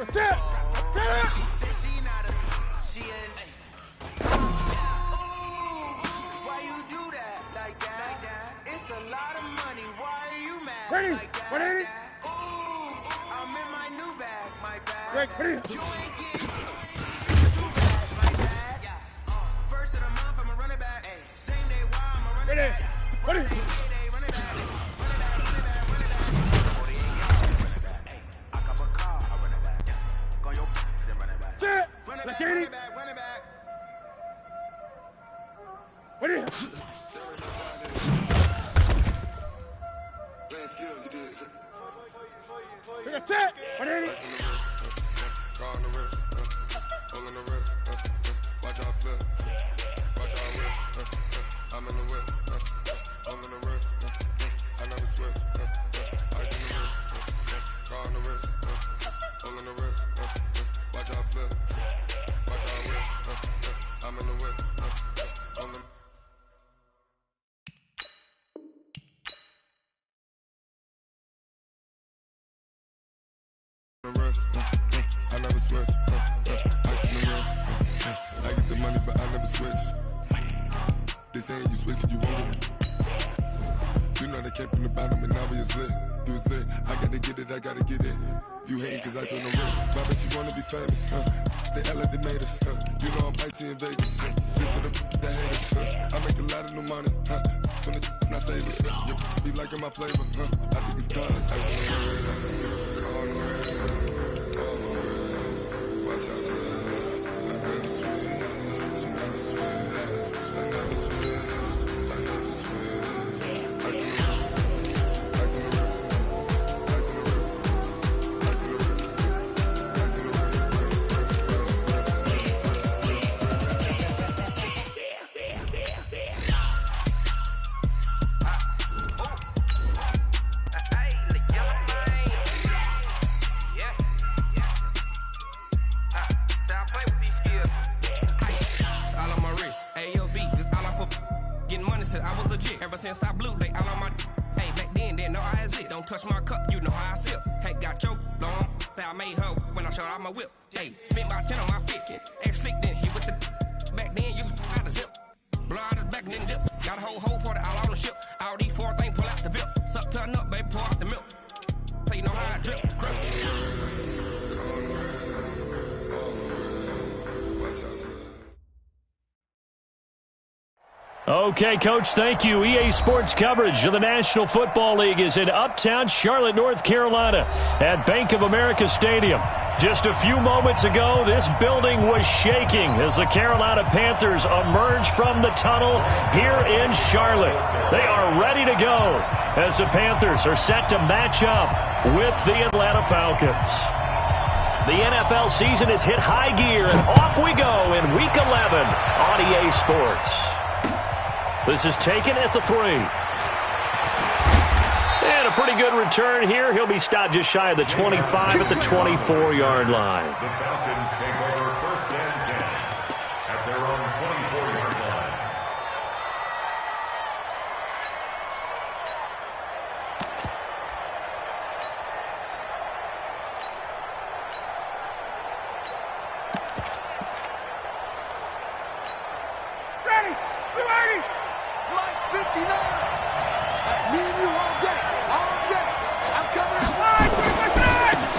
She said she not a, she ain't. Why you do that like that? It's a lot of money. Why are you mad like that? Ooh, I'm in my new bag, my bag. You ain't getting too bad, my bag. First of the month, I'ma run it back. Same day, why I'ma run it back. Friday, run it back. Run it back. What are you? Playing skills, you did. That's it. What are you? Car on the wrist, hole in the wrist. Watch out flip, watch out whip. I'm in the whip, hole in the wrist. I never switch. Ice in the wrist, car on the wrist, hole in the wrist. Watch out flip, watch out whip. I'm in the whip, hole in the wrist. I never switch. Ice in the wrist. I get the money, but I never switch. They saying you switch 'cause you want it. You know they came from the bottom and now we is lit. You was lit. I gotta get it, I gotta get it. You hating 'cause ice on the wrist. Why bet you wanna be famous? They act like they made us. You know I'm icy in Vegas. This for the haters. I make a lot of new money. When the not savers. You be liking my flavor. I think it's cause ice on the wrist. On the wrist. Watch out, cuz I never switch, I never switch, I never switch, I never switch. Ice in the wrist, ice in the wrist, ice in the wrist, ice in the wrist, ice in the wrist, I was legit. Ever since I blew, they all on my. Hey, back then, didn't know I exist. Don't touch my cup, you know how I sip. Hey, got your long. Say I made her when I showed out my whip. Hey, spent my 10 on my fit. Ex slick, then hit with the. Back then, used to out the zip. Blow out his back and then dip. Got a whole party all on the ship. All these 4 things, pull out the VIP. Suck, turn up, baby, pour out the milk. So you know how I drip. Okay, Coach, thank you. EA Sports coverage of the National Football League is in uptown Charlotte, North Carolina at Bank of America Stadium. Just a few moments ago, this building was shaking as the Carolina Panthers emerged from the tunnel here in Charlotte. They are ready to go as the Panthers are set to match up with the Atlanta Falcons. The NFL season has hit high gear, and off we go in Week 11 on EA Sports. This is taken at the 3. And a pretty good return here. He'll be stopped just shy of the 25 at the 24-yard line. The Falcons take over first and 10 at their own 24-yard line. Ready! You ready? Like 59. Me and you all day. I'm coming inside.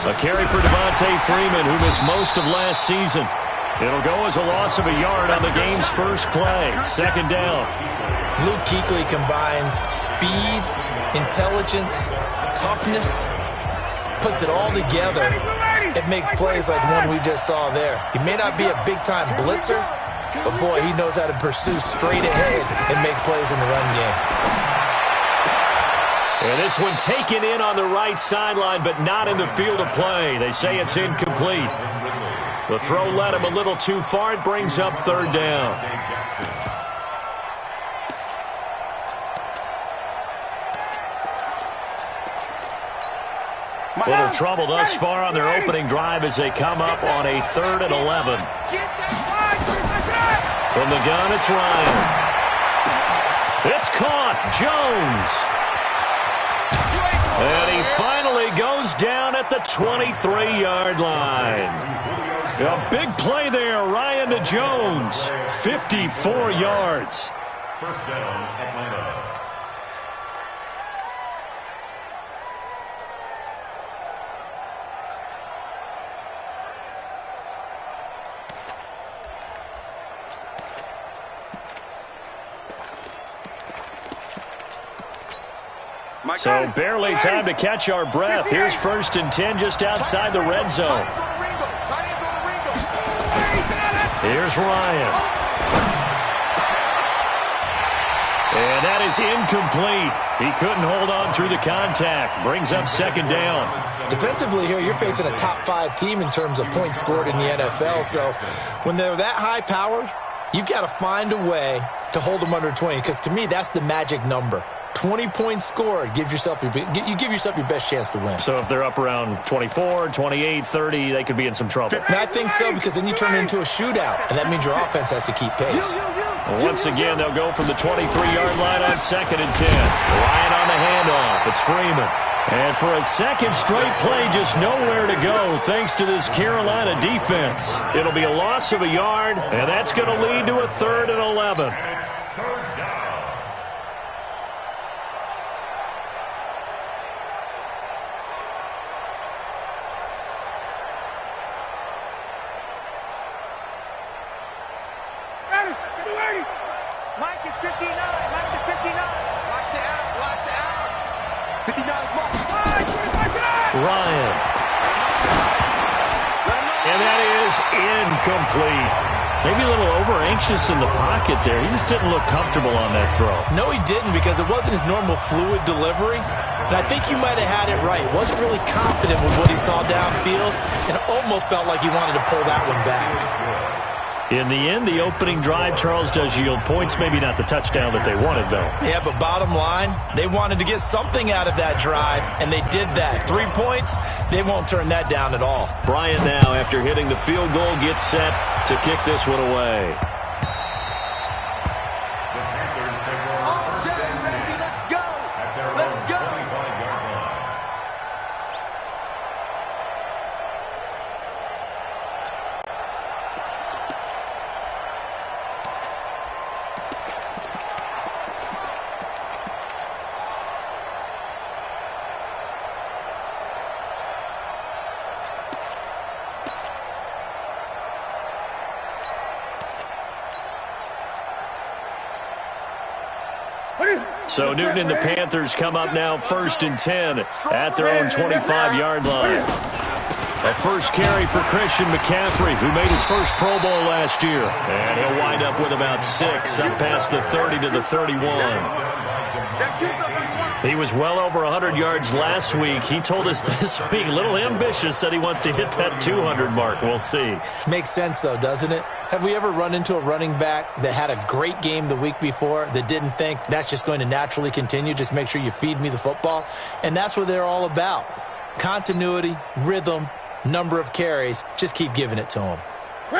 A carry for Devontae Freeman, who missed most of last season. It'll go as a loss of a yard on the game's first play. Second down. Luke Kuechly combines speed, intelligence, toughness, puts it all together. It makes plays like one we just saw there. He may not be a big-time blitzer, but boy, he knows how to pursue straight ahead and make plays in the run game. And this one taken in on the right sideline, but not in the field of play. They say it's incomplete. The throw led him a little too far. It brings up third down. A little trouble thus far on their opening drive as they come up on a 3rd and 11. From the gun, it's Ryan. It's caught. Jones. And he finally goes down at the 23-yard line. A big play there, Ryan to Jones. 54 yards. First down, Atlanta. So barely time to catch our breath. Here's 1st and 10 just outside the red zone. Here's Ryan. And that is incomplete. He couldn't hold on through the contact. Brings up 2nd down. Defensively here, you're facing a top 5 team in terms of points scored in the NFL. So when they're that high-powered, you've got to find a way to hold them under 20. Because to me, that's the magic number. 20 points scored, you give yourself your best chance to win. So if they're up around 24, 28, 30, they could be in some trouble. And I think so, because then you turn it into a shootout, and that means your offense has to keep pace. Well, once again, they'll go from the 23-yard line on 2nd and 10. Ryan on the handoff. It's Freeman. And for a second straight play, just nowhere to go thanks to this Carolina defense. It'll be a loss of a yard, and that's going to lead to a 3rd and 11. Mike is 59. Mike is 59. Watch the out. Watch the out. 59 is Mike. Ryan. And that is incomplete. Maybe a little over-anxious in the pocket there. He just didn't look comfortable on that throw. No, he didn't, because it wasn't his normal fluid delivery. And I think you might have had it right. Wasn't really confident with what he saw downfield, and almost felt like he wanted to pull that one back. In the end, the opening drive, Charles, does yield points. Maybe not the touchdown that they wanted, though. Yeah, but bottom line, they wanted to get something out of that drive, and they did that. 3 points, they won't turn that down at all. Bryant now, after hitting the field goal, gets set to kick this one away. So Newton and the Panthers come up now 1st and 10 at their own 25-yard line. A first carry for Christian McCaffrey, who made his first Pro Bowl last year. And he'll wind up with about 6, up past the 30 to the 31. He was well over 100 yards last week. He told us this week, a little ambitious, said he wants to hit that 200 mark. We'll see. Makes sense, though, doesn't it? Have we ever run into a running back that had a great game the week before that didn't think that's just going to naturally continue? Just make sure you feed me the football. And that's what they're all about. Continuity, rhythm, number of carries. Just keep giving it to them.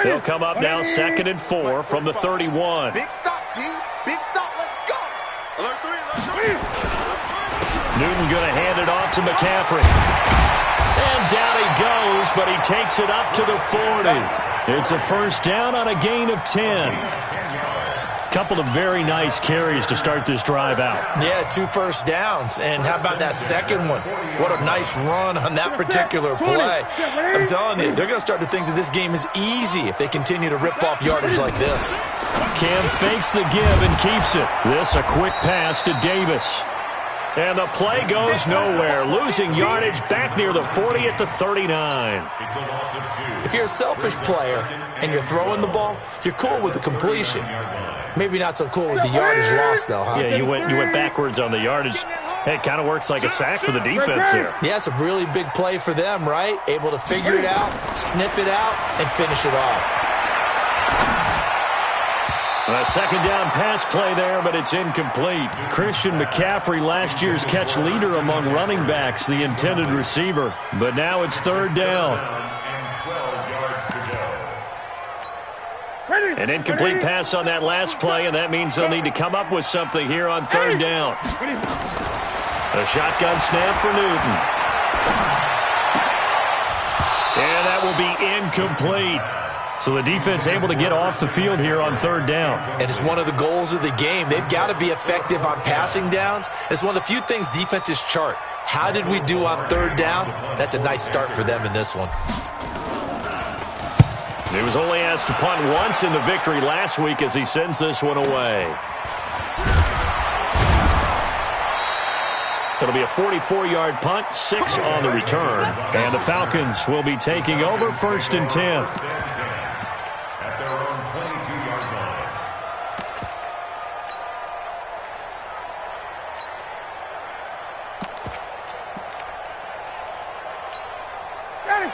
They'll come up now 2nd and 4 from the 31. Big stop, G. Big stop. Let's go. Alert 3. Alert 3. Newton going to hand it off to McCaffrey. And down he goes, but he takes it up to the 40. It's a first down on a gain of 10. Couple of very nice carries to start this drive out. Yeah, 2 first downs. And how about that second one? What a nice run on that particular play. I'm telling you, they're going to start to think that this game is easy if they continue to rip off yardage like this. Cam fakes the give and keeps it. This a quick pass to Davis. And the play goes nowhere, losing yardage back near the 40 at the 39. If you're a selfish player and you're throwing the ball, you're cool with the completion. Maybe not so cool with the yardage loss, though, huh? Yeah, you went backwards on the yardage. Hey, it kind of works like a sack for the defense there. Yeah, it's a really big play for them, right? Able to figure it out, sniff it out, and finish it off. A second down pass play there, but it's incomplete. Christian McCaffrey, last year's catch leader among running backs, the intended receiver. But now it's 3rd down. An incomplete pass on that last play, and that means they'll need to come up with something here on 3rd down. A shotgun snap for Newton. will be incomplete. So the defense able to get off the field here on third down. And it's one of the goals of the game. They've got to be effective on passing downs. It's one of the few things defenses chart. How did we do on third down? That's a nice start for them in this one. He was only asked to punt once in the victory last week as he sends this one away. It'll be a 44-yard punt, 6 on the return. And the Falcons will be taking over 1st and 10. At their own 22-yard line.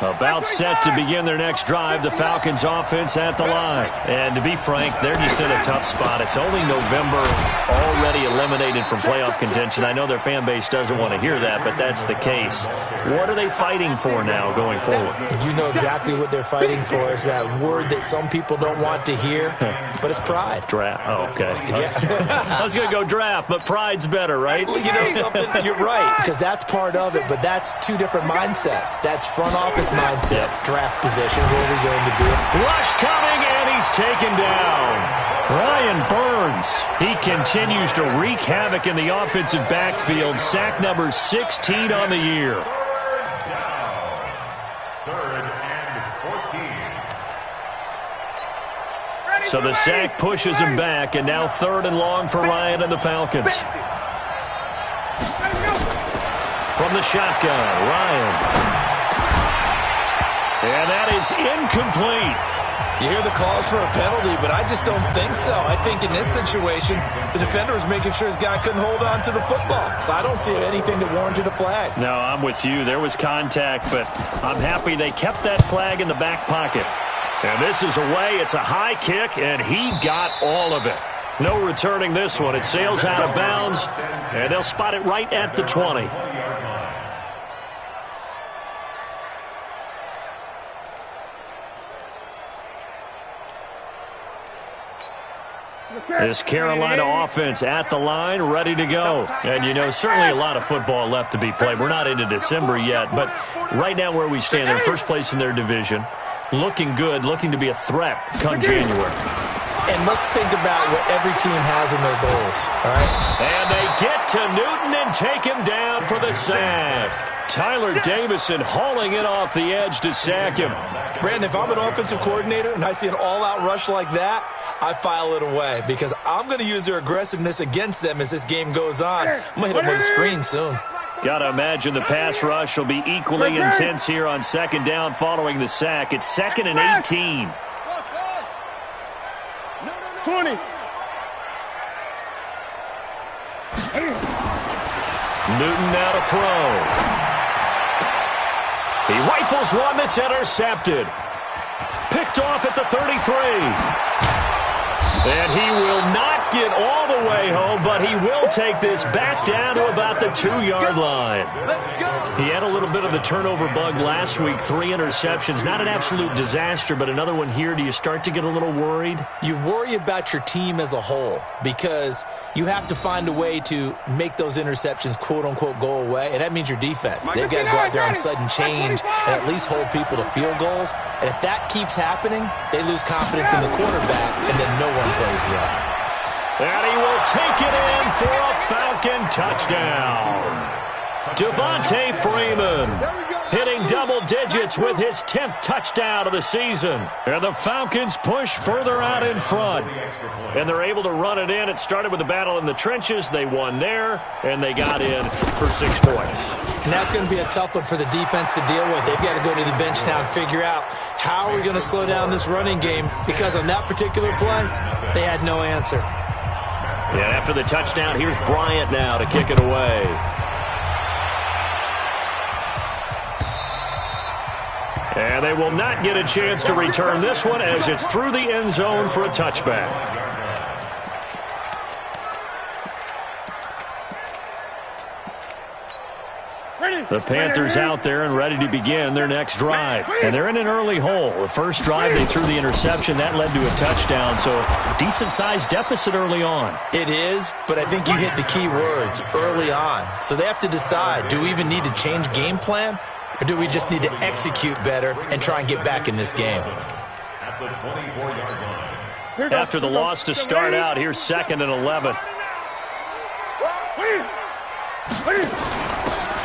About set to begin their next drive, the Falcons offense at the line. And to be frank, they're just in a tough spot. It's only November, already eliminated from playoff contention. I know their fan base doesn't want to hear that, but that's the case. What are they fighting for now going forward? You know exactly what they're fighting for. Is that word that some people don't want to hear, but it's pride. Draft. Oh, okay. Yeah. I was going to go draft, but pride's better, right? You know something? You're right, because that's part of it, but that's two different mindsets. That's front office mindset, draft position, where are we going to be? Rush coming, and he's taken down. Brian Burns, he continues to wreak havoc in the offensive backfield. Sack number 16 on the year. Third and 14. So the sack pushes him back, and now 3rd and long for Ryan and the Falcons. From the shotgun, Ryan. And that is incomplete. You hear the calls for a penalty, but I just don't think so. I think in this situation, the defender was making sure his guy couldn't hold on to the football. So I don't see anything that warranted a flag. No, I'm with you. There was contact, but I'm happy they kept that flag in the back pocket. And this is away. It's a high kick, and he got all of it. No returning this one. It sails out of bounds, and they'll spot it right at the 20. This Carolina offense at the line, ready to go. And, you know, certainly a lot of football left to be played. We're not into December yet, but right now where we stand, they're first place in their division. Looking good, looking to be a threat come January. And let's think about what every team has in their goals, all right? And they get to Newton and take him down for the sack. Tyler Davison hauling it off the edge to sack him. Brandon, if I'm an offensive coordinator and I see an all-out rush like that, I file it away because I'm going to use their aggressiveness against them as this game goes on. I'm going to hit them with a screen soon. Got to imagine the pass rush will be equally intense here on 2nd down following the sack. It's 2nd and 18. 20. Newton now to throw. He rifles one that's intercepted. Picked off at the 33. And he will not get all the way home, but he will take this back down to about the 2-yard line. He had a little bit of the turnover bug last week, 3 interceptions. Not an absolute disaster, but another one here. Do you start to get a little worried? You worry about your team as a whole because you have to find a way to make those interceptions, quote-unquote, go away, and that means your defense. They've got to go out there on sudden change and at least hold people to field goals. And if that keeps happening, they lose confidence in the quarterback, and then no one plays well. And he will take it in for a Falcon touchdown. Devontae Freeman hitting double digits with his 10th touchdown of the season. And the Falcons push further out in front. And they're able to run it in. It started with a battle in the trenches. They won there, and they got in for 6 points. And that's going to be a tough one for the defense to deal with. They've got to go to the bench now and figure out how are we going to slow down this running game, because on that particular play, they had no answer. And after the touchdown, here's Bryant now to kick it away. And they will not get a chance to return this one as it's through the end zone for a touchback. The Panthers out there and ready to begin their next drive. And they're in an early hole. The first drive, they threw the interception. That led to a touchdown. So decent-sized deficit early on. It is, but I think you hit the key words, early on. So they have to decide, do we even need to change game plan? Or do we just need to execute better and try and get back in this game? At the 24-yard line. After the loss to start out, here's 2nd and 11.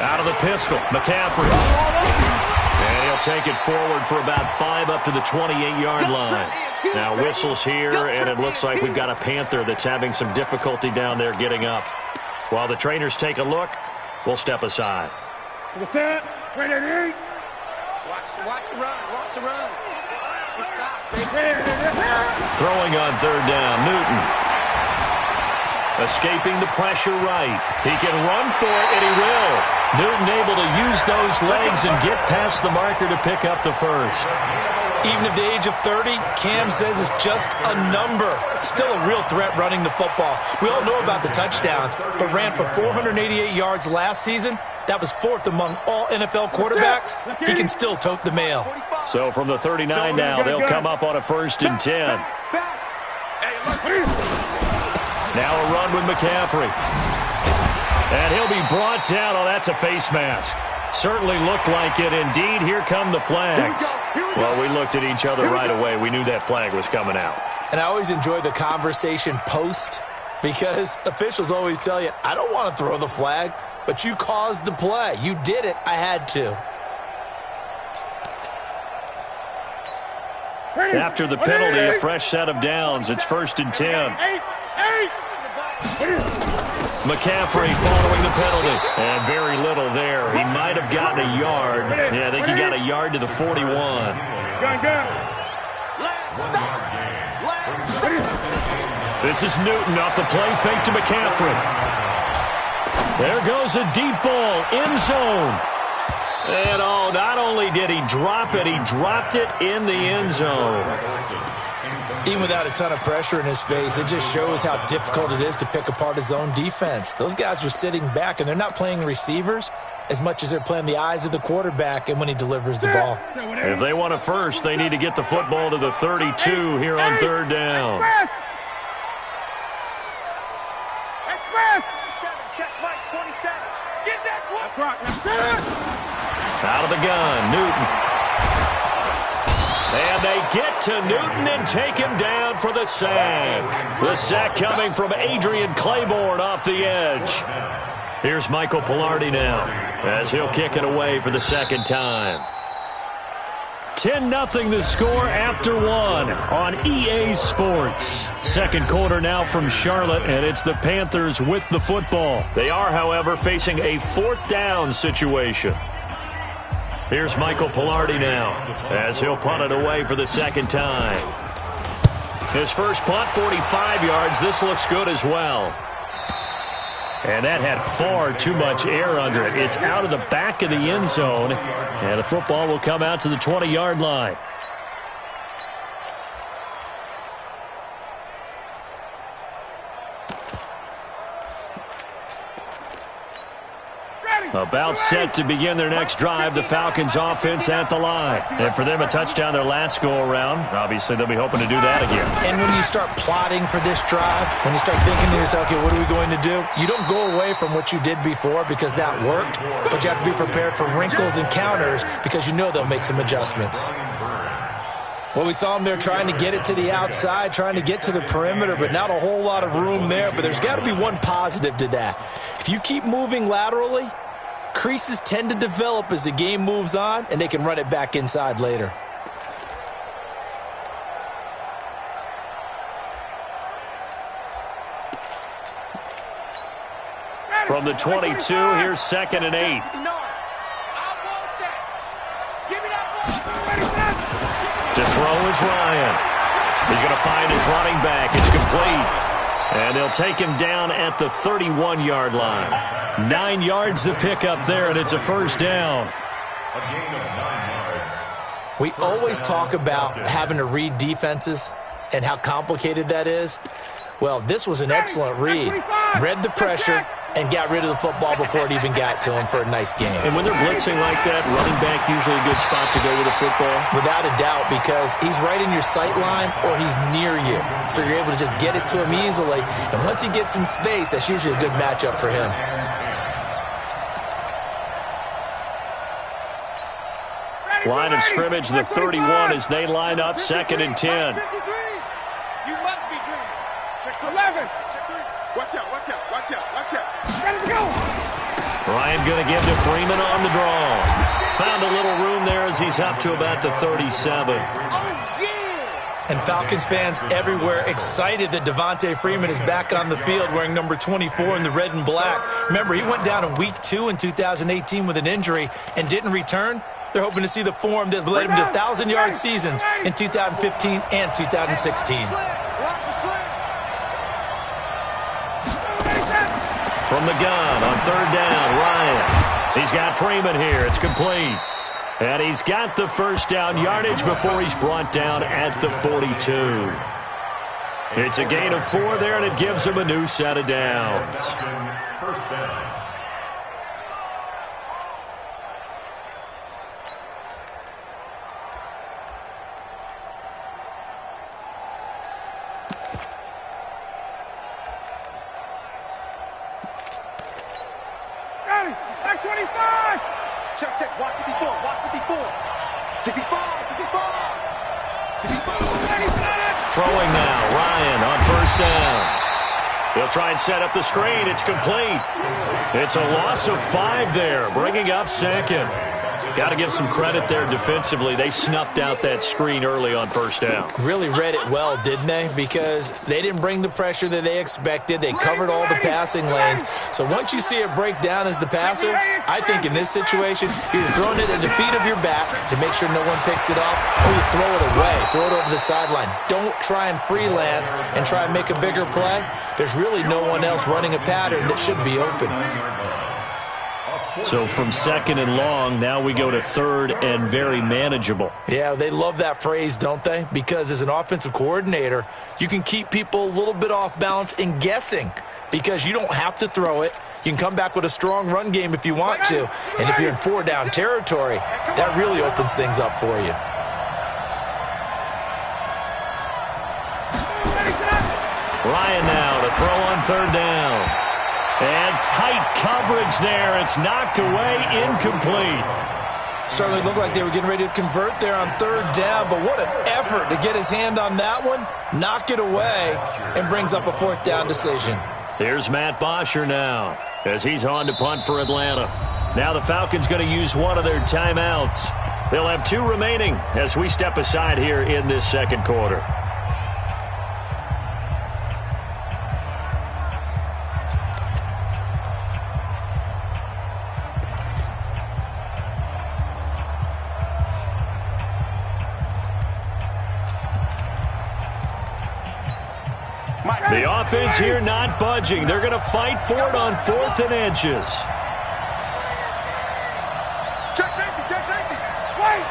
Out of the pistol, McCaffrey. And he'll take it forward for about 5 up to the 28-yard line. Now whistles here, and it looks like we've got a Panther that's having some difficulty down there getting up. While the trainers take a look, we'll step aside. Watch the run. Watch the run. Throwing on 3rd down, Newton. Escaping the pressure right. He can run for it, and he will. Newton able to use those legs and get past the marker to pick up the first. Even at the age of 30, Cam says it's just a number. Still a real threat running the football. We all know about the touchdowns, but ran for 488 yards last season. That was 4th among all NFL quarterbacks. He can still tote the mail. So from the 39 now, they'll come up on a 1st and 10. Now a run with McCaffrey. And he'll be brought down. Oh, that's a face mask. Certainly looked like it. Indeed, here come the flags. Well, we looked at each other right away. We knew that flag was coming out. And I always enjoy the conversation post because officials always tell you, I don't want to throw the flag, but you caused the play. You did it. I had to. After the penalty, a fresh set of downs. It's 1st and 10. McCaffrey following the penalty. And very little there. He might have gotten a yard. Yeah, I think he got a yard to the 41. This is Newton off the play fake to McCaffrey. There goes a deep ball, end zone. And oh, not only did he drop it, he dropped it in the end zone. Even without a ton of pressure in his face, it just shows how difficult it is to pick apart his own defense. Those guys are sitting back, and they're not playing receivers as much as they're playing the eyes of the quarterback and when he delivers the ball. If they want a first, they need to get the football to the 32 here on 3rd down. Out of the gun, Newton. And they get to Newton and take him down for the sack. The sack coming from Adrian Claiborne off the edge. Here's Michael Pilardi now as he'll kick it away for the 2nd time. 10-0 the score after 1 on EA Sports. 2nd quarter now from Charlotte, and it's the Panthers with the football. They are, however, facing a 4th down situation. Here's Michael Pilardi now as he'll punt it away for the 2nd time. His first punt, 45 yards. This looks good as well. And that had far too much air under it. It's out of the back of the end zone, and the football will come out to the 20-yard line. About set to begin their next drive, the Falcons offense at the line. And for them, a touchdown their last go-around. Obviously, they'll be hoping to do that again. And when you start plotting for this drive, when you start thinking to yourself, okay, what are we going to do? You don't go away from what you did before because that worked, but you have to be prepared for wrinkles and counters because you know they'll make some adjustments. Well, we saw them there trying to get it to the outside, trying to get to the perimeter, but not a whole lot of room there. But there's got to be one positive to that. If you keep moving laterally, creases tend to develop as the game moves on, and they can run it back inside later. From the 22, here's 2nd and 8. To throw is Ryan. He's going to find his running back. It's complete. And they'll take him down at the 31-yard line. 9 yards to pick up there, and it's a 1st down. A gain of 9 yards. We always talk about having to read defenses and how complicated that is. Well, this was an excellent read. Read the pressure and got rid of the football before it even got to him for a nice game. And when they're blitzing like that, running back usually a good spot to go with the football? Without a doubt, because he's right in your sight line or he's near you. So you're able to just get it to him easily. And once he gets in space, that's usually a good matchup for him. Line of scrimmage, the 31 as they line up 2nd and 10. You must be dreaming. Check 11. Check 3. Watch out, watch out, watch out, watch out. Ready to go. Ryan going to give to Freeman on the draw. Found a little room there as he's up to about the 37. And Falcons fans everywhere excited that Devontae Freeman is back on the field wearing number 24 in the red and black. Remember, he went down in week 2 in 2018 with an injury and didn't return. They're hoping to see the form that led him to 1,000-yard seasons in 2015 and 2016. From the gun on 3rd down, Ryan. He's got Freeman here. It's complete. And he's got the first down yardage before he's brought down at the 42. It's a gain of 4 there, and it gives him a new set of downs. First down. Back 25. Check. Watch 54. Watch 54. 65. 65. 65. Throwing now, Ryan on 1st down. He'll try and set up the screen. It's complete. It's a loss of 5 there, bringing up 2nd. Got to give some credit there defensively. They snuffed out that screen early on 1st down. Really read it well, didn't they? Because they didn't bring the pressure that they expected. They covered all the passing lanes. So once you see it break down as the passer, I think in this situation, you're throwing it at the feet of your back to make sure no one picks it off, or you throw it away, throw it over the sideline. Don't try and freelance and try and make a bigger play. There's really no one else running a pattern that should be open. So from 2nd and long, now we go to 3rd and very manageable. Yeah, they love that phrase, don't they? Because as an offensive coordinator, you can keep people a little bit off balance and guessing because you don't have to throw it. You can come back with a strong run game if you want to. And if you're in 4-down territory, that really opens things up for you. Ryan now to throw on 3rd down. And tight coverage there. It's knocked away, incomplete. Certainly looked like they were getting ready to convert there on 3rd down, but what an effort to get his hand on that one, knock it away, and brings up a 4th down decision. Here's Matt Bosher now as he's on to punt for Atlanta. Now the Falcons going to use one of their timeouts. They'll have 2 remaining as we step aside here in this 2nd quarter. The offense here not budging. They're going to fight for it on 4th and inches. Check safety. Wait.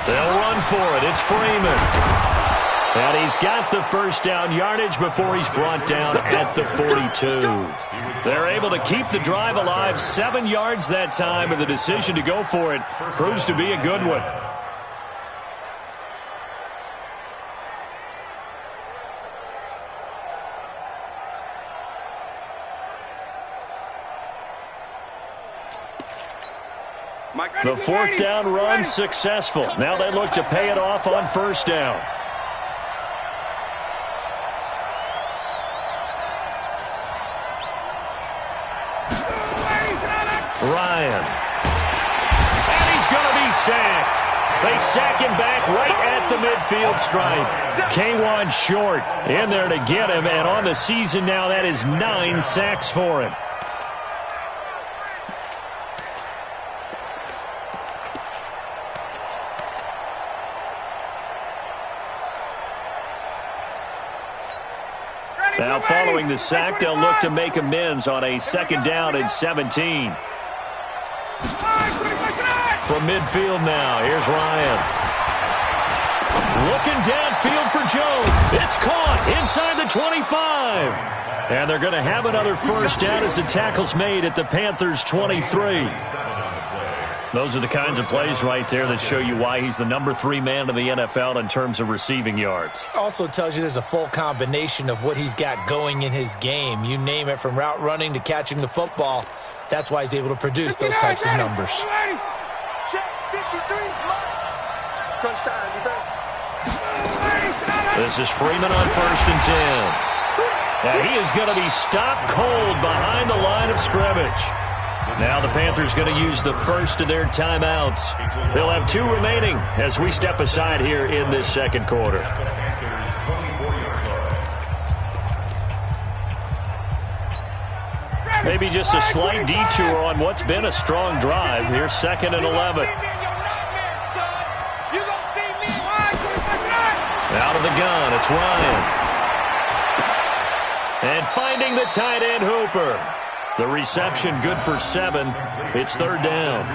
They'll run for it. It's Freeman. And he's got the first down yardage before he's brought down at the 42. They're able to keep the drive alive, 7 yards that time, and the decision to go for it proves to be a good one. The 4th down run successful. Now they look to pay it off on 1st down. Ryan. And he's going to be sacked. They sack him back right at the midfield stripe. K'Wan Short in there to get him, and on the season now, that is 9 sacks for him. Now following the sack, they'll look to make amends on a 2nd down and 17. From midfield now, here's Ryan. Looking downfield for Joe. It's caught inside the 25. And they're going to have another 1st down as the tackle's made at the Panthers' 23. Those are the kinds of plays right there that show you why he's the number 3 man in the NFL in terms of receiving yards. Also tells you there's a full combination of what he's got going in his game. You name it, from route running to catching the football. That's why he's able to produce those types of numbers. Check 53, crunch time, defense. This is Freeman on 1st and 10. And he is going to be stopped cold behind the line of scrimmage. Now the Panthers going to use the first of their timeouts. They'll have 2 remaining as we step aside here in this second quarter. Maybe just a slight detour on what's been a strong drive. Here's 2nd and 11. Out of the gun, it's Ryan. And finding the tight end, Hooper. The reception good for 7. It's 3rd down.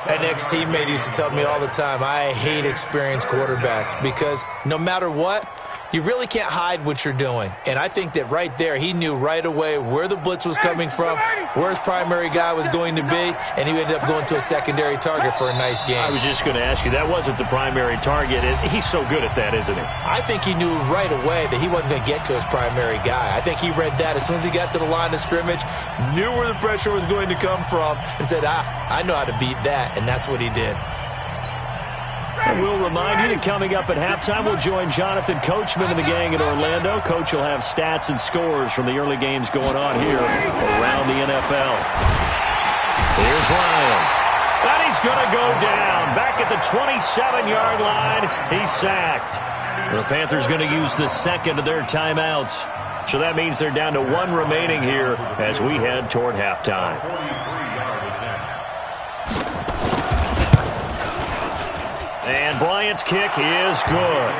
An ex-teammate used to tell me all the time, I hate experienced quarterbacks because no matter what, you really can't hide what you're doing. And I think that right there, he knew right away where the blitz was coming from, where his primary guy was going to be, and he ended up going to a secondary target for a nice game. I was just going to ask you, that wasn't the primary target. He's so good at that, isn't he? I think he knew right away that he wasn't going to get to his primary guy. I think he read that as soon as he got to the line of scrimmage, knew where the pressure was going to come from, and said, I know how to beat that, and that's what he did. And we'll remind you that coming up at halftime, we'll join Jonathan Coachman and the gang in Orlando. Coach will have stats and scores from the early games going on here around the NFL. Here's Ryan. And he's going to go down. Back at the 27-yard line, he's sacked. The Panthers going to use the second of their timeouts. So that means they're down to 1 remaining here as we head toward halftime. And Bryant's kick is good.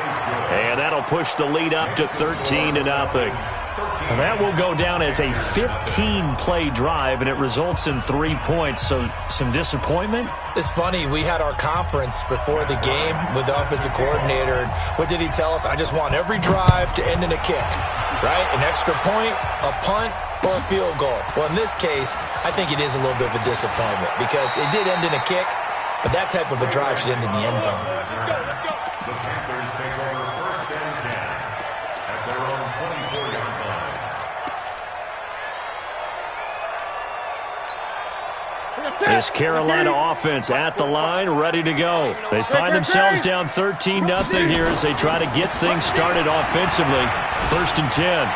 And that'll push the lead up to 13-0. That will go down as a 15-play drive, and it results in 3 points. So some disappointment? It's funny. We had our conference before the game with the offensive coordinator. And what did he tell us? I just want every drive to end in a kick, right? An extra point, a punt, or a field goal. Well, in this case, I think it is a little bit of a disappointment because it did end in a kick. But that type of a drive should end in the end zone. The Panthers take over 1st and 10 at their own 24-yard line. This Carolina offense at the line, ready to go. They find themselves down 13-0 here as they try to get things started offensively. 1st and 10.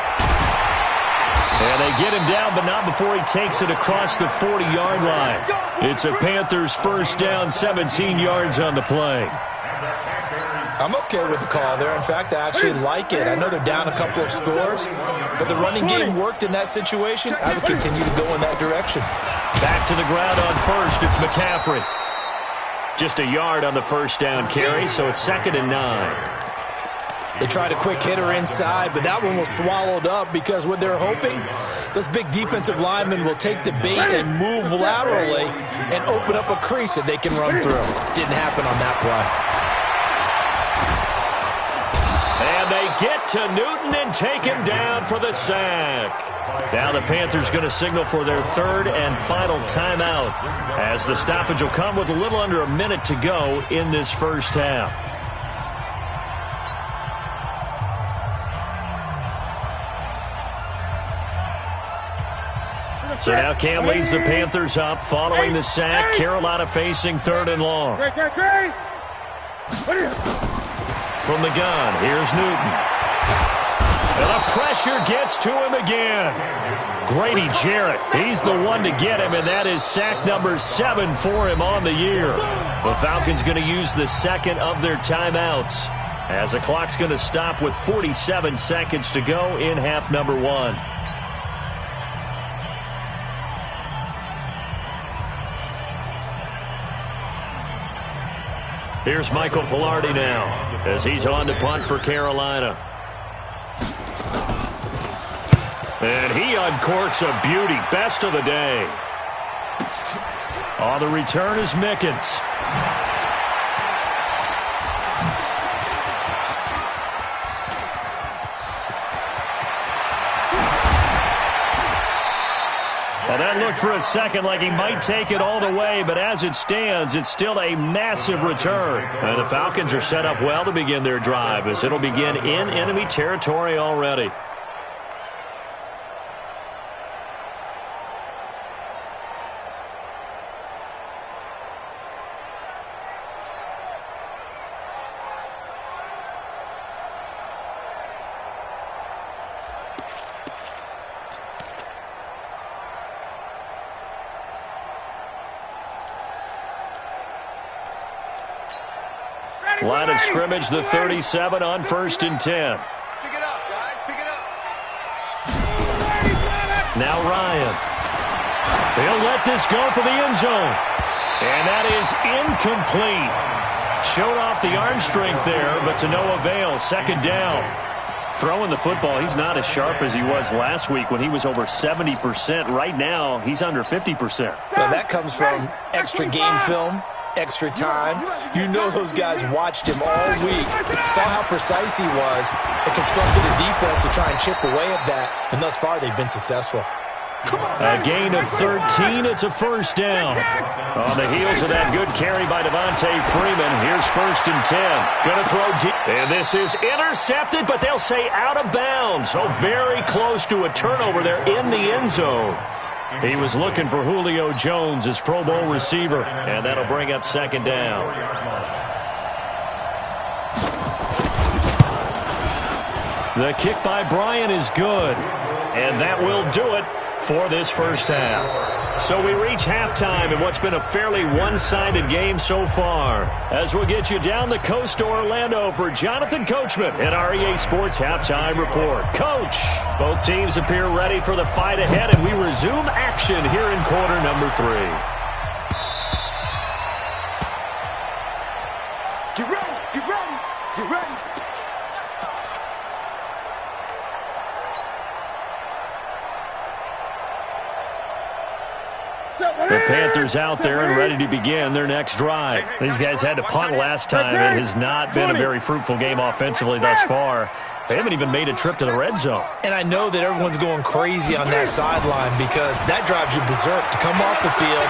And they get him down, but not before he takes it across the 40-yard line. It's a Panthers 1st down, 17 yards on the play. I'm okay with the call there. In fact, I actually like it. I know they're down a couple of scores, but the running game worked in that situation. I would continue to go in that direction. Back to the ground on 1st. It's McCaffrey. Just a yard on the 1st down carry, so it's 2nd and 9. They tried a quick hitter inside, but that one was swallowed up because what they're hoping, those big defensive linemen will take the bait and move laterally and open up a crease that they can run through. Didn't happen on that play. And they get to Newton and take him down for the sack. Now the Panthers going to signal for their 3rd and final timeout as the stoppage will come with a little under a minute to go in this first half. So now Cam leads the Panthers up following the sack. Carolina facing 3rd and long. From the gun, here's Newton. And the pressure gets to him again. Grady Jarrett, he's the one to get him, and that is sack number 7 for him on the year. The Falcons going to use the second of their timeouts as the clock's going to stop with 47 seconds to go in half number 1. Here's Michael Pilardi now as he's on to punt for Carolina. And he uncorks a beauty. Best of the day. On the return is Mickens. Well, that looked for a second like he might take it all the way, but as it stands, it's still a massive return. And the Falcons are set up well to begin their drive as it'll begin in enemy territory already. Line of scrimmage, the 37 on 1st and 10. Pick it up, guys. Pick it up. Now Ryan. He'll let this go for the end zone. And that is incomplete. Showed off the arm strength there, but to no avail. 2nd down. Throwing the football, he's not as sharp as he was last week when he was over 70%. Right now, he's under 50%. Well, that comes from extra game film, extra time. You know those guys watched him all week, saw how precise he was, and constructed a defense to try and chip away at that, and thus far they've been successful. A gain of 13, it's a 1st down. On the heels of that good carry by Devontae Freeman, here's 1st and 10. Gonna throw deep, and this is intercepted, but they'll say out of bounds. So very close to a turnover there in the end zone. He was looking for Julio Jones, his Pro Bowl receiver, and that'll bring up 2nd down. The kick by Bryant is good, and that will do it for this first half. So we reach halftime in what's been a fairly one-sided game so far. As we'll get you down the coast to Orlando for Jonathan Coachman at our EA Sports Halftime Report. Coach, both teams appear ready for the fight ahead, and we resume action here in quarter number 3. Get ready. Get ready. Get ready. The Panthers out there and ready to begin their next drive. These guys had to punt last time. It has not been a very fruitful game offensively thus far. They haven't even made a trip to the red zone. And I know that everyone's going crazy on that sideline because that drives you berserk to come off the field,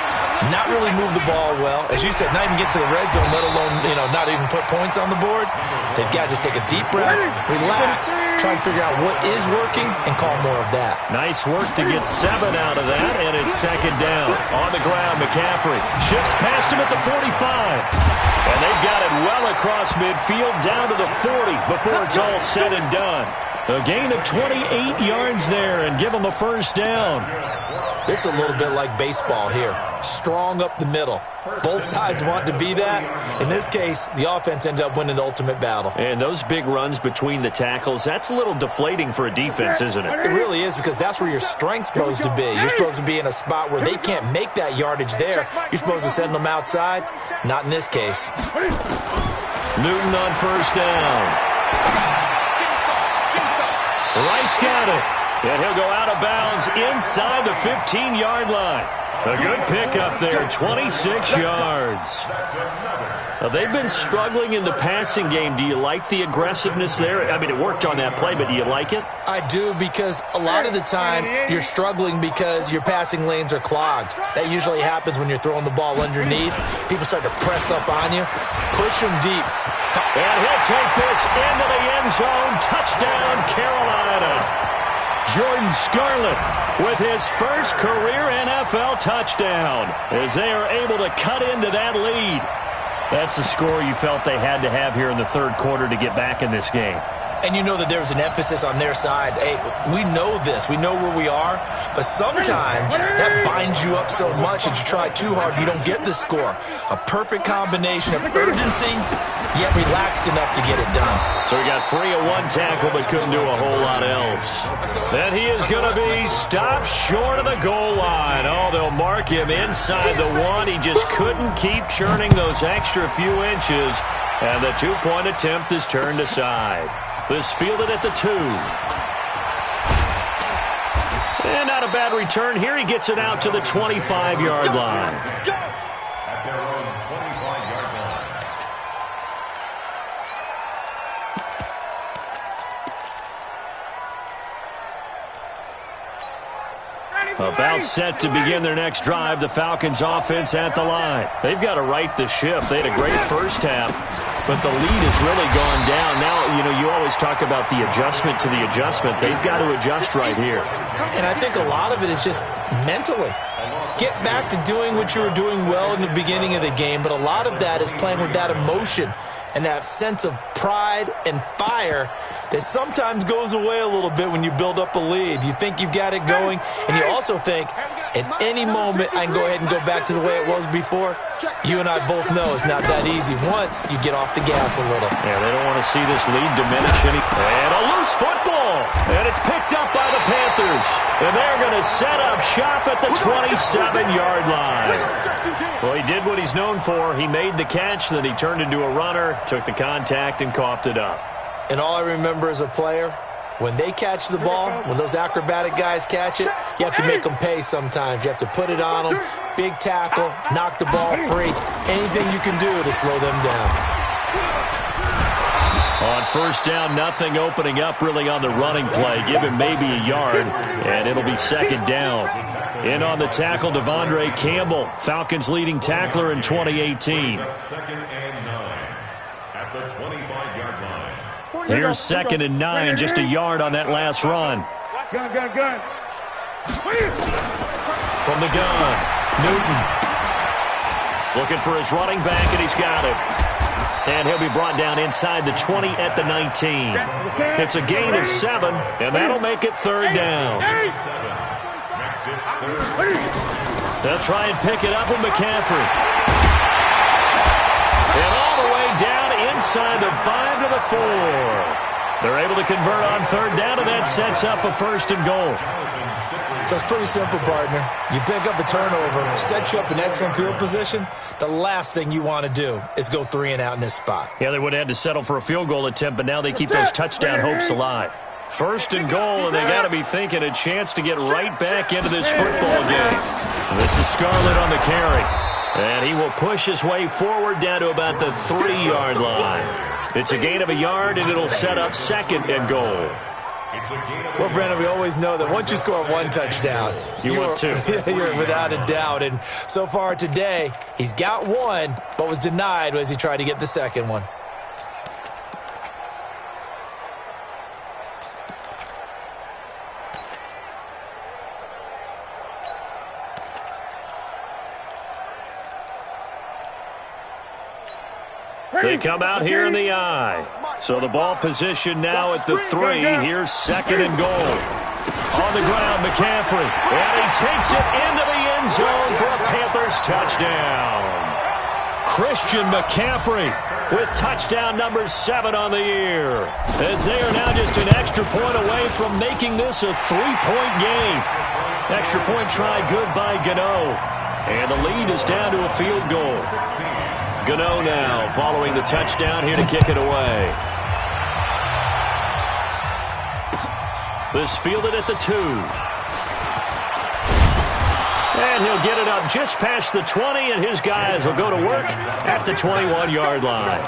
not really move the ball well. As you said, not even get to the red zone, let alone, not even put points on the board. They've got to just take a deep breath, relax, try and figure out what is working, and call more of that. Nice work to get 7 out of that, and it's 2nd down. On the ground, McCaffrey shifts past him at the 45. And they've got it well across midfield down to the 40 before it's all said and done. A gain of 28 yards there and give them a 1st down. This is a little bit like baseball here. Strong up the middle. Both sides want to be that. In this case, the offense ended up winning the ultimate battle. And those big runs between the tackles, that's a little deflating for a defense, isn't it? It really is, because that's where your strength's supposed to be. You're supposed to be in a spot where they can't make that yardage there. You're supposed to send them outside. Not in this case. Newton on 1st down. Wright's got it. And he'll go out of bounds inside the 15-yard line. A good pickup there, 26 yards. Now, they've been struggling in the passing game. Do you like the aggressiveness there? I mean, it worked on that play, but do you like it? I do, because a lot of the time you're struggling because your passing lanes are clogged. That usually happens when you're throwing the ball underneath. People start to press up on you. Push them deep. And he'll take this into the end zone. Touchdown, Carolina. Jordan Scarlett with his first career NFL touchdown as they are able to cut into that lead. That's the score you felt they had to have here in the 3rd quarter to get back in this game. And you know that there was an emphasis on their side. Hey, we know this. We know where we are. But sometimes that binds you up so much that you try too hard, you don't get the score. A perfect combination of urgency, yet relaxed enough to get it done. So he got free of 1 tackle but couldn't do a whole lot else. Then he is going to be stopped short of the goal line. Oh, they'll mark him inside the 1. He just couldn't keep churning those extra few inches. And the 2-point attempt is turned aside. This fielded at the 2. And not a bad return here. He gets it out to the 25-yard line. At their own 25-yard line. About set to begin their next drive, the Falcons offense at the line. They've got to right the ship. They had a great first half, but the lead has really gone down. Now, you always talk about the adjustment to the adjustment. They've got to adjust right here. And I think a lot of it is just mentally. Get back to doing what you were doing well in the beginning of the game, but a lot of that is playing with that emotion and that sense of pride and fire that sometimes goes away a little bit when you build up a lead. You think you've got it going, and you also think, at any moment, I can go ahead and go back to the way it was before. You and I both know it's not that easy once you get off the gas a little. Yeah, they don't want to see this lead diminish any. And a loose football, and it's picked up by the Panthers. And they're going to set up shop at the 27-yard line. Well, he did what he's known for. He made the catch, then he turned into a runner, took the contact, and coughed it up. And all I remember as a player, when they catch the ball, when those acrobatic guys catch it, you have to make them pay sometimes. You have to put it on them, big tackle, knock the ball free. Anything you can do to slow them down. On first down, nothing opening up really on the running play. Give him maybe a yard, and it'll be second down. In on the tackle, Devondre Campbell, Falcons' leading tackler in 2018. Second and 9 at the 25-yard line. Here's second and 9, just a yard on that last run. Gun. From the gun, Newton. Looking for his running back, and he's got it. And he'll be brought down inside the 20 at the 19. It's a gain of 7, and that'll make it third down. They'll try and pick it up with McCaffrey. And all the way down inside the 5 to the 4. They're able to convert on third down, and that sets up a first and goal. So it's pretty simple, partner. You pick up a turnover, set you up in excellent field position. The last thing you want to do is go 3 and out in this spot. Yeah, they would have had to settle for a field goal attempt, but now they keep those touchdown hopes alive. First and goal, and they got to be thinking a chance to get right back into this football game. This is Scarlett on the carry. And he will push his way forward down to about the 3-yard line. It's a gain of a yard, and it'll set up second and goal. Well, Brandon, we always know that once you score one touchdown, you're without a doubt. And so far today, he's got one, but was denied as he tried to get the second one. They come out here in the I. So the ball position now at the 3. Here's second and goal. On the ground, McCaffrey. And he takes it into the end zone for a Panthers touchdown. Christian McCaffrey with touchdown number 7 on the year. As they are now just an extra point away from making this a 3-point game. Extra point try good by Gano. And the lead is down to a field goal. Gano now following the touchdown here to kick it away. This fielded at the 2. And he'll get it up just past the 20, and his guys will go to work at the 21-yard line.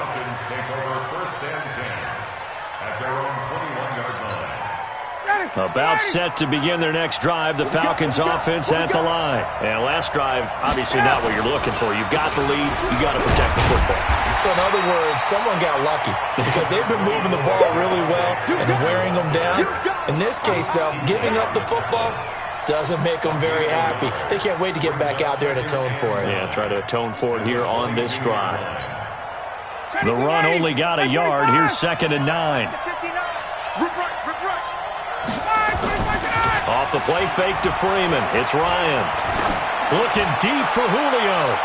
About set to begin their next drive, the Falcons offense at the line. And last drive, obviously not what you're looking for. You've got the lead. You've got to protect the football. So in other words, someone got lucky because they've been moving the ball really well and wearing them down. In this case, though, giving up the football doesn't make them very happy. They can't wait to get back out there and atone for it. Yeah, try to atone for it here on this drive. The run only got a yard. Here's second and 9. Off the play fake to Freeman. It's Ryan. Looking deep for Julio.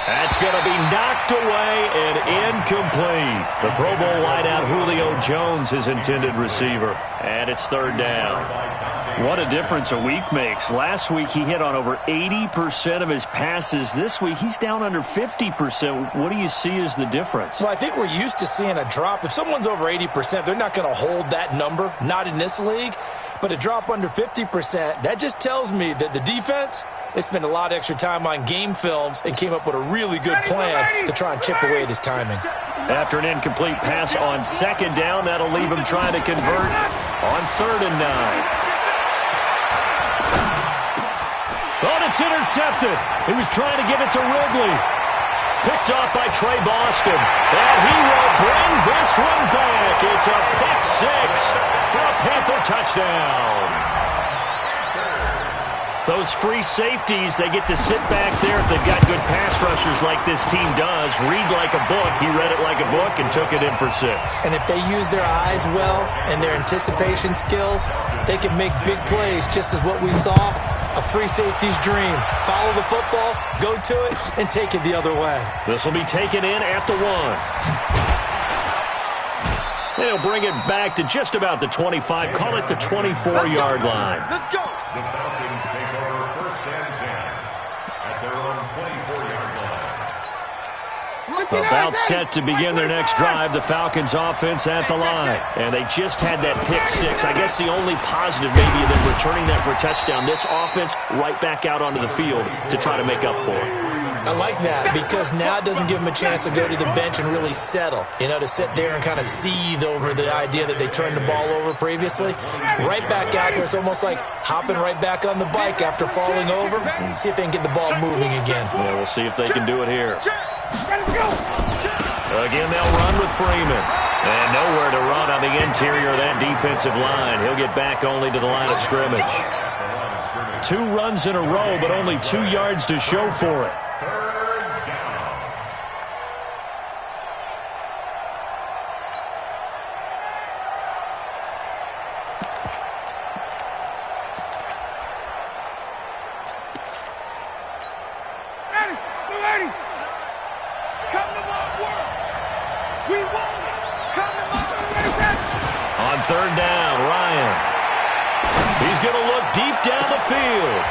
That's going to be knocked away and incomplete. The Pro Bowl wideout Julio Jones, his intended receiver. And it's third down. What a difference a week makes. Last week he hit on over 80% of his passes. This week he's down under 50%. What do you see as the difference? Well, I think we're used to seeing a drop. If someone's over 80%, they're not going to hold that number. Not in this league. But a drop under 50%, that just tells me that the defense, they spent a lot of extra time on game films and came up with a really good plan to try and chip away at his timing. After an incomplete pass on second down, that'll leave him trying to convert on third and 9. That's intercepted. He was trying to give it to Ridley. Picked off by Trey Boston. And he will bring this one back. It's a pick six for a Panther touchdown. Those free safeties, they get to sit back there if they've got good pass rushers like this team does. Read like a book. He read it like a book and took it in for 6. And if they use their eyes well and their anticipation skills, they can make big plays, just as what we saw. A free safety's dream. Follow the football, go to it, and take it the other way. This will be taken in at the 1. They'll bring it back to just about the 25. Call it the 24-yard line. Let's go. The Falcons take over 1st and 10 at their own 24-yard line. About set to begin their next drive, the Falcons offense at the line. And they just had that pick 6. I guess the only positive maybe of them returning that for a touchdown. This offense right back out onto the field to try to make up for it. I like that because now it doesn't give them a chance to go to the bench and really settle. You know, to sit there and kind of seethe over the idea that they turned the ball over previously. Right back out there, it's almost like hopping right back on the bike after falling over. See if they can get the ball moving again. Yeah, we'll see if they can do it here. Again, they'll run with Freeman. And nowhere to run on the interior of that defensive line. He'll get back only to the line of scrimmage. 2 runs in a row, but only 2 yards to show for it. On 3rd down, Ryan. He's going to look deep down the field.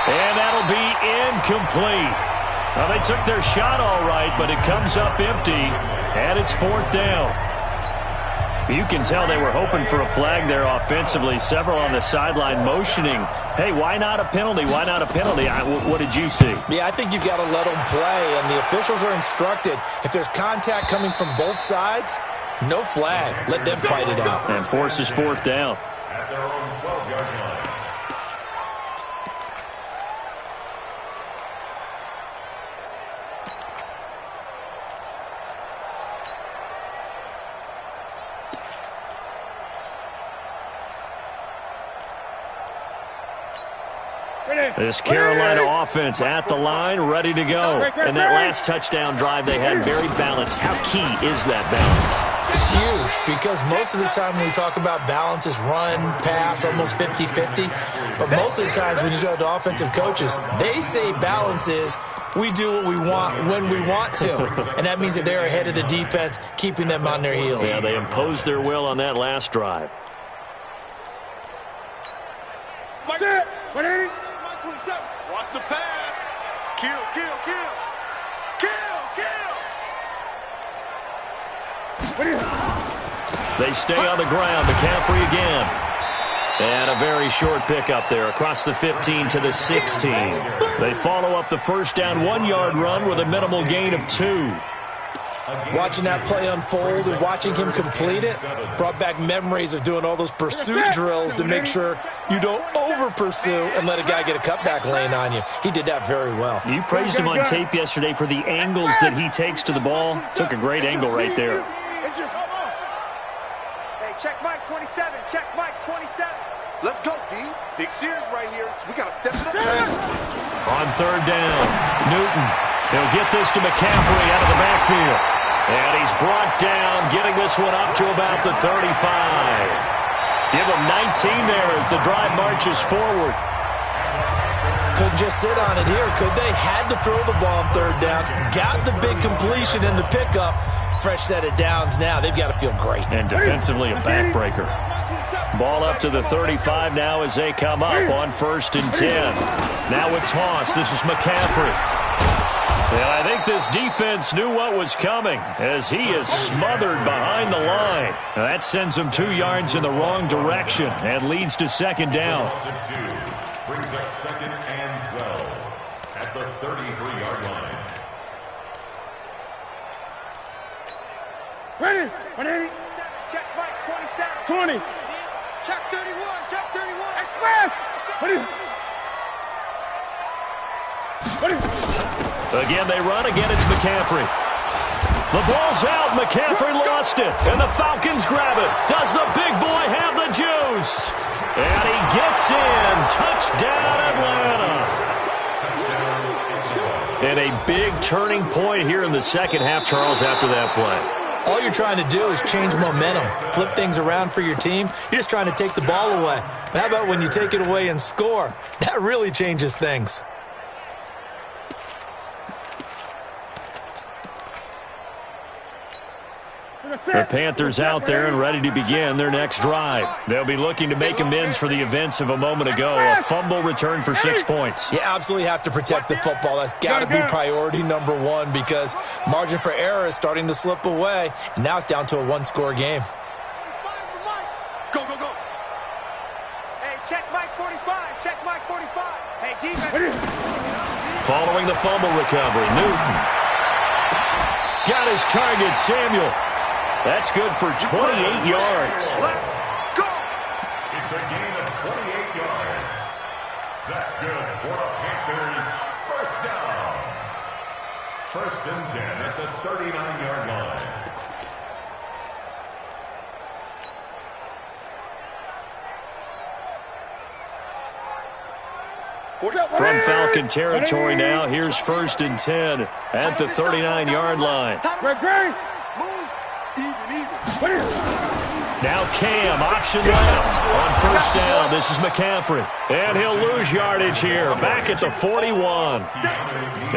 And that'll be incomplete. Well, they took their shot all right, but it comes up empty. And it's 4th down. You can tell they were hoping for a flag there offensively. Several on the sideline motioning, hey, why not a penalty? Why not a penalty? What did you see? Yeah, I think you've got to let them play, and the officials are instructed. If there's contact coming from both sides, no flag. Let them fight it out. And forces 4th down. At their own 12-yard line. This Carolina offense at the line, ready to go. And that last touchdown drive they had very balanced. How key is that balance? It's huge because most of the time when we talk about balance is run, pass, almost 50-50. But most of the times when you go to offensive coaches, they say balance is we do what we want when we want to. And that means that they're ahead of the defense, keeping them on their heels. Yeah, they imposed their will on that last drive. Watch it. What is it? Watch the pass. Kill, kill, kill. Kill, kill. They stay on the ground. McCaffrey again. And a very short pickup there across the 15 to the 16. They follow up the 1st down 1-yard run with a minimal gain of 2. Watching that play unfold and watching him complete it brought back memories of doing all those pursuit drills to make sure you don't over-pursue and let a guy get a cutback lane on you. He did that very well. You praised him on tape yesterday for the angles that he takes to the ball. Took a great angle right there. It's just, hold on. Hey, check Mike 27. Check Mike 27. Let's go, D. Big series right here. We got to step it up. On 3rd down, Newton. He'll get this to McCaffrey out of the backfield. And he's brought down, getting this one up to about the 35. Give him 19 there as the drive marches forward. Couldn't just sit on it here, could they? Had to throw the ball on 3rd down. Got the big completion in the pickup. Fresh set of downs now. They've got to feel great. And defensively a backbreaker. Ball up to the 35 now as they come up on 1st and 10. Now with toss, this is McCaffrey. And I think this defense knew what was coming as he is smothered behind the line. Now that sends him 2 yards in the wrong direction and leads to 2nd down. Brings up 2nd and 12 at the 33-yard line. Ready. 180. Check Mike 27. 20. Check 31. Check 31. Express. What is it? Again, they run. Again, it's McCaffrey. The ball's out. McCaffrey lost it. And the Falcons grab it. Does the big boy have the juice? And he gets in. Touchdown, Atlanta. And a big turning point here in the second half, Charles, after that play. All you're trying to do is change momentum, flip things around for your team. You're just trying to take the ball away. But how about when you take it away and score? That really changes things. The Panthers out there and ready to begin their next drive. They'll be looking to make amends for the events of a moment ago. A fumble return for 6 points. You absolutely have to protect the football. That's got to be priority number one because margin for error is starting to slip away. And now it's down to a one-score game. Go, go, go. Hey, check Mike 45. Check Mike 45. Hey, defense. Following the fumble recovery, Newton got his target, Samuel. That's good for 28 yards. Let's go. It's a gain of 28 yards. That's good for the Panthers. First down. 1st and 10 at the 39-yard line. From Falcon territory now, here's 1st and 10 at the 39-yard line. Now Cam, option left on 1st down. This is McCaffrey. And he'll lose yardage here, back at the 41.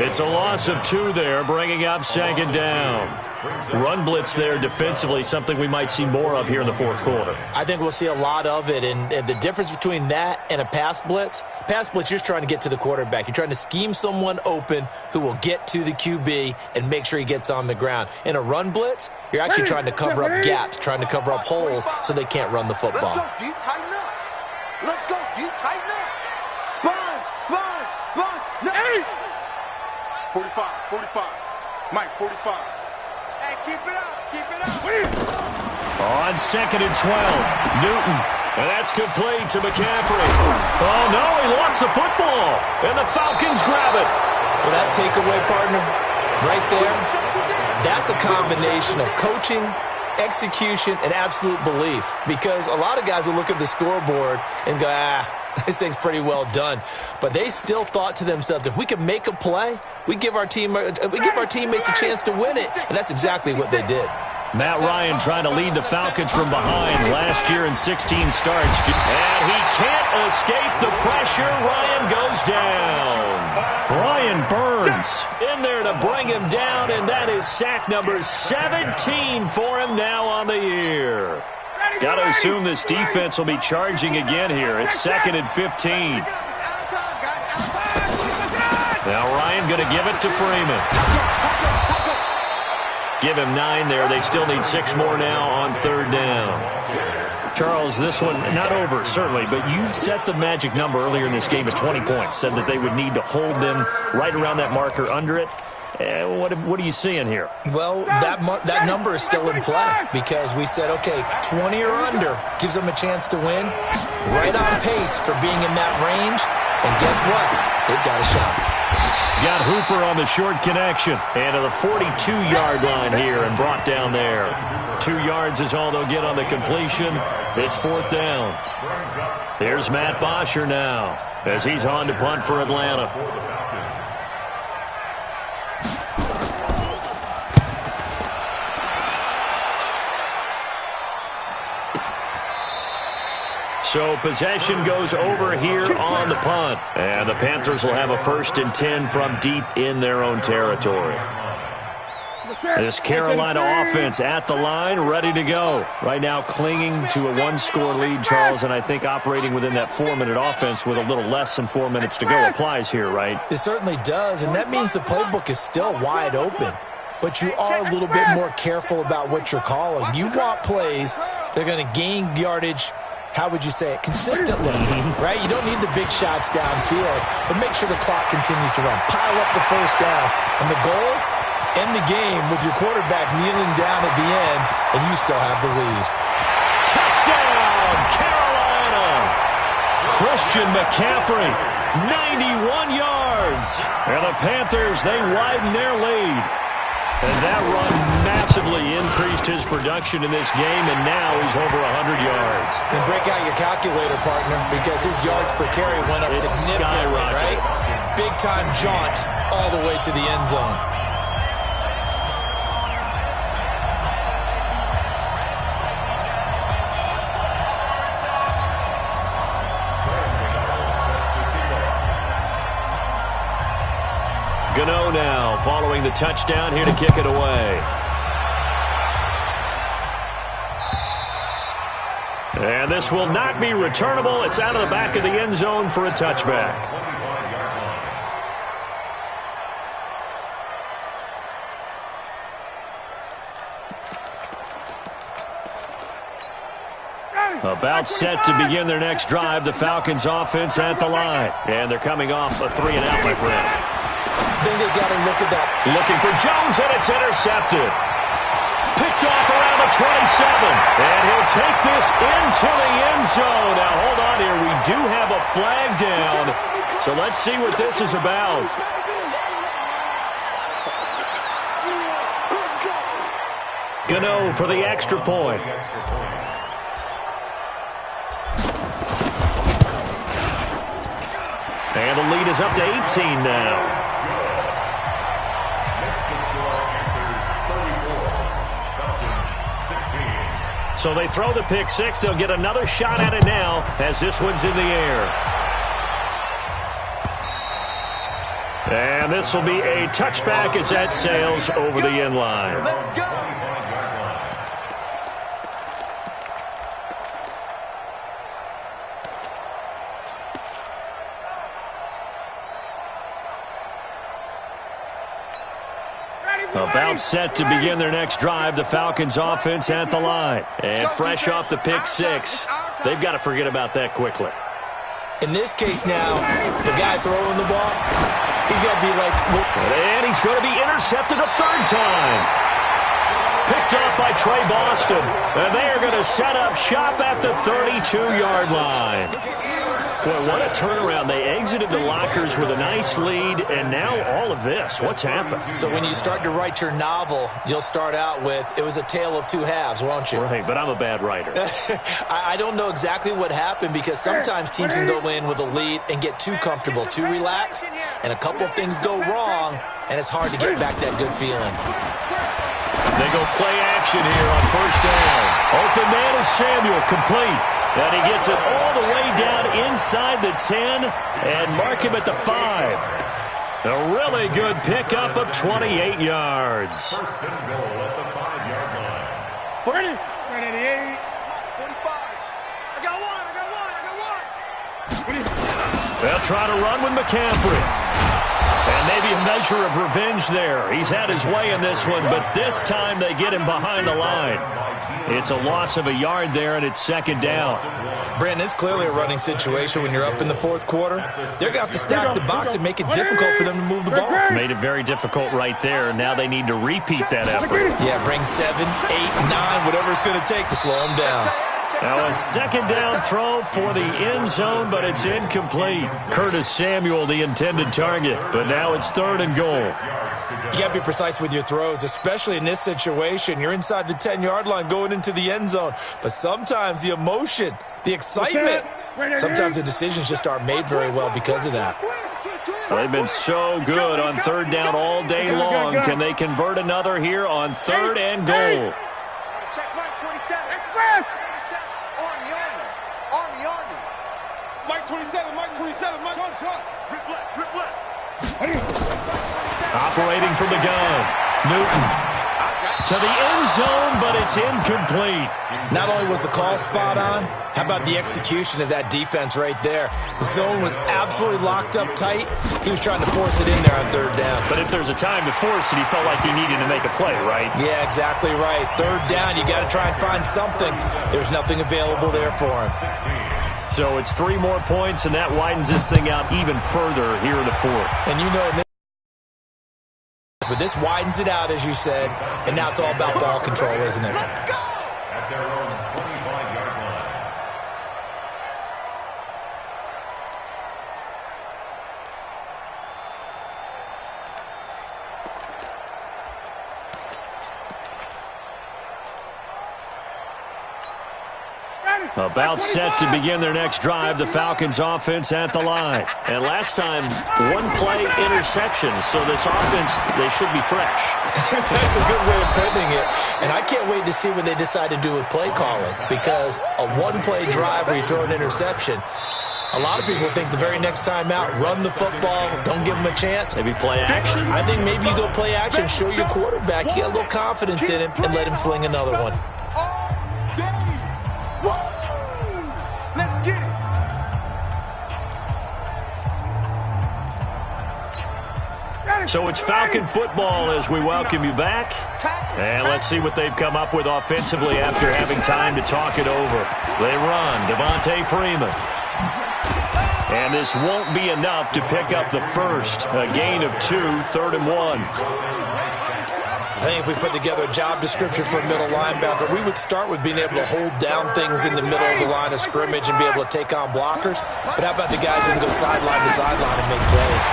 It's a loss of 2 there, bringing up 2nd down. Run blitz there defensively, something we might see more of here in the 4th quarter. I think we'll see a lot of it, and the difference between that and a pass blitz, you're just trying to get to the quarterback. You're trying to scheme someone open who will get to the QB and make sure he gets on the ground. In a run blitz, you're actually trying to cover up gaps, trying to cover up holes so they can't run the football. Let's go, D, tighten up. Let's go, D, tighten up. Sponge, sponge, sponge. No. 45, 45. Mike, 45. Hey, keep it up. Keep it up. On 2nd and 12, Newton. And that's complete to McCaffrey. Oh, no, he lost the football. And the Falcons grab it. Well, that takeaway, partner, right there, that's a combination of coaching, execution, and absolute belief. Because a lot of guys will look at the scoreboard and go, this thing's pretty well done. But they still thought to themselves, if we can make a play, we give our teammates a chance to win it. And that's exactly what they did. Matt Ryan trying to lead the Falcons from behind last year in 16 starts. And he can't escape the pressure. Ryan goes down. Brian Burns in there to bring him down, and that is sack number 17 for him now on the year. Got to assume this defense will be charging again here. It's 2nd and 15. Now Ryan going to give it to Freeman. Give him 9 there. They still need 6 more now on 3rd down. Charles, this one not over, certainly, but you set the magic number earlier in this game at 20 points, said that they would need to hold them right around that marker under it. What are you seeing here? Well, that number is still in play because we said, okay, 20 or under gives them a chance to win. Right on pace for being in that range. And guess what? They've got a shot. He's got Hooper on the short connection. And to the 42-yard line here and brought down there. 2 yards is all they'll get on the completion. It's 4th down. Here's Matt Bosher now as he's on to punt for Atlanta. So possession goes over here on the punt. And the Panthers will have a 1st and 10 from deep in their own territory. This Carolina offense at the line, ready to go. Right now clinging to a 1-score lead, Charles, and I think operating within that 4-minute offense with a little less than 4 minutes to go applies here, right? It certainly does, and that means the playbook is still wide open. But you are a little bit more careful about what you're calling. You want plays that are going to gain yardage, how would you say it, consistently, right? You don't need the big shots downfield, but make sure the clock continues to run. Pile up the 1st down. And the goal, end the game with your quarterback kneeling down at the end, and you still have the lead. Touchdown, Carolina! Christian McCaffrey 91 yards. And the Panthers, they widen their lead. And that run massively increased his production in this game, and now he's over 100 yards. And break out your calculator, partner, because his yards per carry went up significantly, right? Big-time jaunt all the way to the end zone. Gano now following the touchdown here to kick it away. And this will not be returnable. It's out of the back of the end zone for a touchback. About set to begin their next drive, the Falcons offense at the line. And they're coming off a 3-and-out, my friend. I think they got to look at that. Looking for Jones, and it's intercepted. Picked off around the 27. And he'll take this into the end zone. Now, hold on here. We do have a flag down. So let's see what this is about. Gano for the extra point. And the lead is up to 18 now. So they throw the pick six. They'll get another shot at it now as this one's in the air. And this will be a touchback as that sails over the end line. Let's go. About set to begin their next drive, the Falcons offense at the line. And fresh off the pick six, they've got to forget about that quickly. In this case now, the guy throwing the ball, he's got to be like... And he's going to be intercepted a third time. Picked off by Trey Boston. And they are going to set up shop at the 32-yard line. Well, what a turnaround. They exited the lockers with a nice lead, and now all of this. What's happened? So when you start to write your novel, you'll start out with, it was a tale of two halves, won't you? Right, but I'm a bad writer. I don't know exactly what happened, because sometimes teams can go in with a lead and get too comfortable, too relaxed, and a couple of things go wrong, and it's hard to get back that good feeling. They go play action here on first down. Open man is Samuel, complete. And he gets it all the way down inside the 10 and mark him at the 5. A really good pickup of 28 yards. First and goal at the 5-yard line. 40. 38. 45. I got one. They'll try to run with McCaffrey. And maybe a measure of revenge there. He's had his way in this one, but this time they get him behind the line. It's a loss of a yard there, and it's second down. Brandon, it's clearly a running situation when you're up in the fourth quarter. They're going to have to stack the box and make it difficult for them to move the ball. Made it very difficult right there. Now they need to repeat that effort. Yeah, bring 7, 8, 9, whatever it's going to take to slow them down. Now a second down throw for the end zone, but it's incomplete. Curtis Samuel, the intended target, but now it's third and goal. You got to be precise with your throws, especially in this situation. You're inside the 10-yard line going into the end zone, but sometimes the emotion, the excitement, sometimes the decisions just aren't made very well because of that. They've been so good on third down all day long. Can they convert another here on third and goal? Check Mike 27. Mike 27, Mike 27, Mike 27. Rip left. Operating from the gun. Newton to the end zone, but it's incomplete. Not only was the call spot on, how about the execution of that defense right there? The zone was absolutely locked up tight. He was trying to force it in there on third down. But if there's a time to force it, he felt like he needed to make a play, right? Yeah, exactly right. Third down, you got to try and find something. There's nothing available there for him. So it's 3 more points, and that widens this thing out even further here in the fourth. And you know, but this widens it out, as you said, and now it's all about ball control, isn't it? Let's go! At their own 25-yard line. About set to begin their next drive, the Falcons offense at the line. And last time, one-play interception, so this offense, they should be fresh. That's a good way of putting it. And I can't wait to see what they decide to do with play calling, because a one-play drive where you throw an interception, a lot of people think the very next time out, run the football, don't give them a chance. Maybe play action? I think maybe you go play action, show your quarterback, get a little confidence in him, and let him fling another one. Let's get it. So it's Falcon football as we welcome you back. And let's see what they've come up with offensively after having time to talk it over. They run, Devontae Freeman. And this won't be enough to pick up the first. A gain of 2, 3rd and 1. I think if we put together a job description for a middle linebacker, we would start with being able to hold down things in the middle of the line of scrimmage and be able to take on blockers. But how about the guys who can go sideline to sideline and make plays?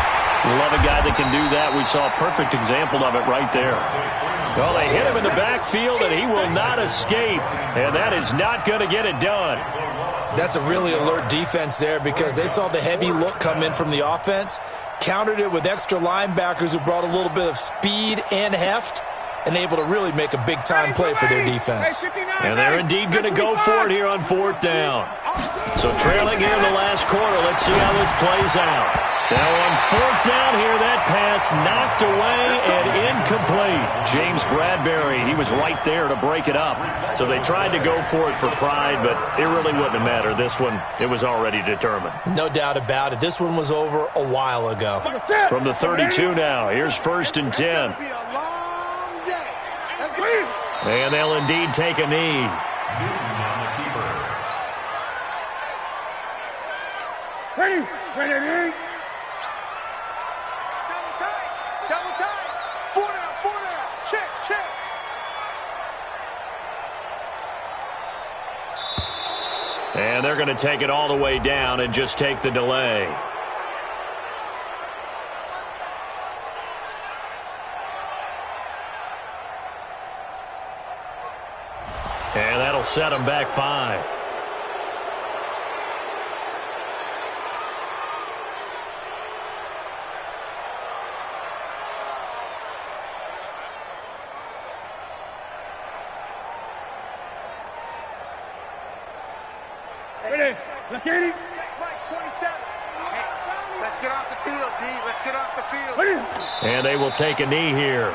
Love a guy that can do that. We saw a perfect example of it right there. Well, they hit him in the backfield, and he will not escape. And that is not going to get it done. That's a really alert defense there because they saw the heavy look come in from the offense, countered it with extra linebackers who brought a little bit of speed and heft, and able to really make a big-time play for their defense. And they're indeed going to go for it here on 4th down. So trailing here in the last quarter, let's see how this plays out. Now on 4th down here, that pass knocked away and incomplete. James Bradbury, he was right there to break it up. So they tried to go for it for pride, but it really wouldn't have mattered. This one, it was already determined. No doubt about it. This one was over a while ago. From the 32 now, here's 1st and 10. And they'll indeed take a knee. Ready? Ready? Double time. 4 down. Check. And they're going to take it all the way down and just take the delay. And that'll set them back 5. Ready? Zakiri? Let's get off the field, D. Let's get off the field. Ready? And they will take a knee here.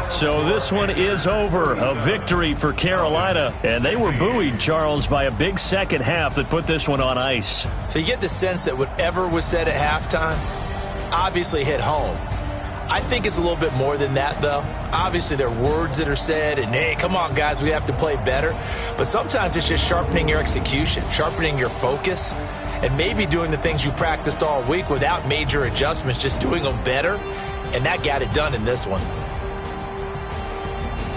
So this one is over. A victory for Carolina. And they were buoyed, Charles, by a big second half that put this one on ice. So you get the sense that whatever was said at halftime obviously hit home. I think it's a little bit more than that, though. Obviously, there are words that are said, and, hey, come on, guys, we have to play better. But sometimes it's just sharpening your execution, sharpening your focus, and maybe doing the things you practiced all week without major adjustments, just doing them better. And that got it done in this one.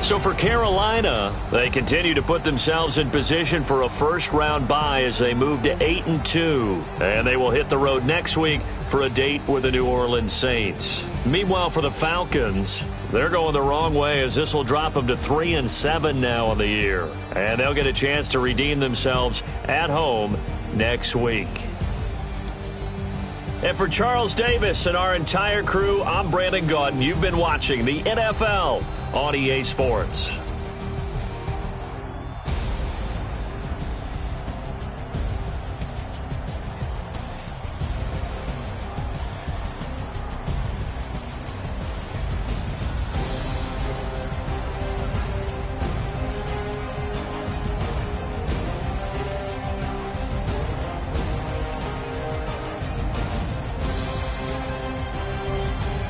So for Carolina, they continue to put themselves in position for a first-round bye as they move to 8-2. And they will hit the road next week for a date with the New Orleans Saints. Meanwhile, for the Falcons, they're going the wrong way as this will drop them to 3-7 now on the year. And they'll get a chance to redeem themselves at home next week. And for Charles Davis and our entire crew, I'm Brandon Gaudin. You've been watching the NFL on EA Sports.